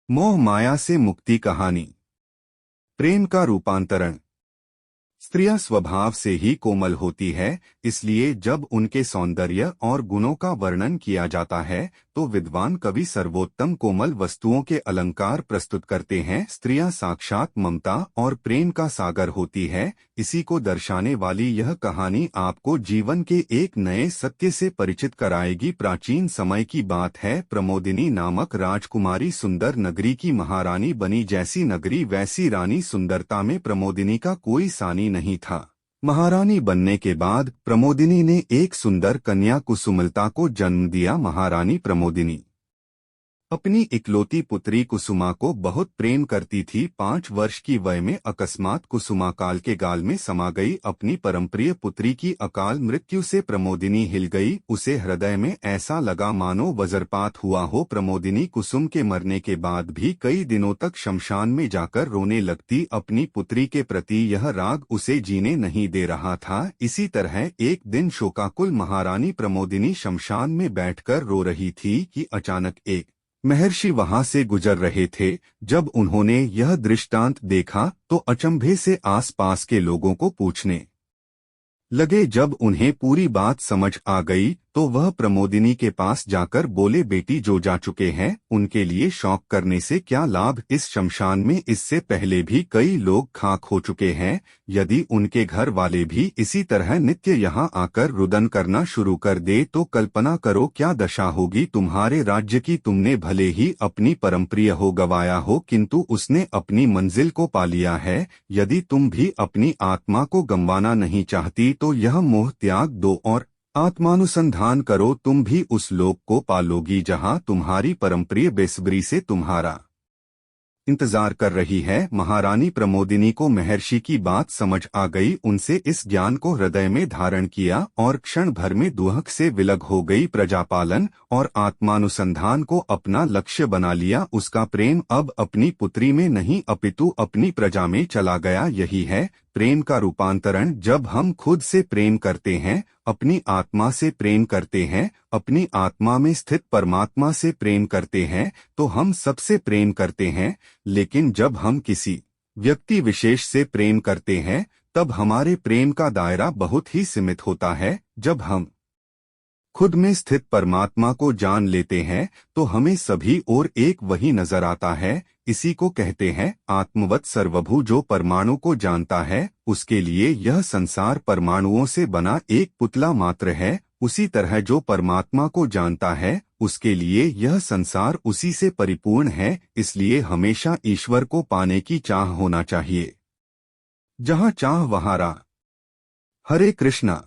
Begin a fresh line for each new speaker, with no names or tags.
मोह माया से मुक्ति कहानी। प्रेम का रूपांतरण। स्त्रियां स्वभाव से ही कोमल होती है, इसलिए जब उनके सौंदर्य और गुणों का वर्णन किया जाता है तो विद्वान कवि सर्वोत्तम कोमल वस्तुओं के अलंकार प्रस्तुत करते हैं। स्त्रियां साक्षात ममता और प्रेम का सागर होती है। इसी को दर्शाने वाली यह कहानी आपको जीवन के एक नए सत्य से परिचित कराएगी। प्राचीन समय की बात है। प्रमोदिनी नामक राजकुमारी सुंदर नगरी की महारानी बनी। जैसी नगरी वैसी रानी। सुंदरता में प्रमोदिनी का कोई सानी नहीं था। महारानी बनने के बाद प्रमोदिनी ने एक सुंदर कन्या कुसुमलता को जन्म दिया। महारानी प्रमोदिनी अपनी इकलौती पुत्री कुसुमा को बहुत प्रेम करती थी। 5 वर्ष की वय में अकस्मात कुसुमा काल के गाल में समा गई। अपनी परमप्रिय पुत्री की अकाल मृत्यु से प्रमोदिनी हिल गई। उसे हृदय में ऐसा लगा मानो वज्रपात हुआ हो। प्रमोदिनी कुसुम के मरने के बाद भी कई दिनों तक शमशान में जाकर रोने लगती। अपनी पुत्री के प्रति यह राग उसे जीने नहीं दे रहा था। इसी तरह एक दिन शोकाकुल महारानी प्रमोदिनी शमशान में बैठकर रो रही थी कि अचानक एक महर्षि वहां से गुजर रहे थे। जब उन्होंने यह दृष्टांत देखा तो अचंभे से आसपास के लोगों को पूछने लगे। जब उन्हें पूरी बात समझ आ गई तो वह प्रमोदिनी के पास जाकर बोले, बेटी जो जा चुके हैं उनके लिए शोक करने से क्या लाभ। इस शमशान में इससे पहले भी कई लोग खाक हो चुके हैं। यदि उनके घर वाले भी इसी तरह नित्य यहाँ आकर रुदन करना शुरू कर दे तो कल्पना करो क्या दशा होगी तुम्हारे राज्य की। तुमने भले ही अपनी परमप्रिय हो गवाया हो, किंतु उसने अपनी मंजिल को पा लिया है। यदि तुम भी अपनी आत्मा को गंवाना नहीं चाहती तो यह मोह त्याग दो और आत्मानुसंधान करो। तुम भी उस लोक को पालोगी जहां तुम्हारी परमप्रिय बेसब्री से तुम्हारा इंतजार कर रही है। महारानी प्रमोदिनी को महर्षि की बात समझ आ गई। उनसे इस ज्ञान को हृदय में धारण किया और क्षण भर में दुहक से विलग हो गई। प्रजापालन और आत्मानुसंधान को अपना लक्ष्य बना लिया। उसका प्रेम अब अपनी पुत्री में नहीं अपितु अपनी प्रजा में चला गया। यही है प्रेम का रूपांतरण। जब हम खुद से प्रेम करते हैं, अपनी आत्मा से प्रेम करते हैं, अपनी आत्मा में स्थित परमात्मा से प्रेम करते हैं तो हम सबसे प्रेम करते हैं। लेकिन जब हम किसी व्यक्ति विशेष से प्रेम करते हैं तब हमारे प्रेम का दायरा बहुत ही सीमित होता है। जब हम खुद में स्थित परमात्मा को जान लेते हैं तो हमें सभी और एक वही नजर आता है। इसी को कहते हैं आत्मवत् सर्वभू। जो परमाणु को जानता है उसके लिए यह संसार परमाणुओं से बना एक पुतला मात्र है। उसी तरह जो परमात्मा को जानता है उसके लिए यह संसार उसी से परिपूर्ण है। इसलिए हमेशा ईश्वर को पाने की चाह होना चाहिए। जहाँ चाह वहाँ राह। हरे कृष्णा।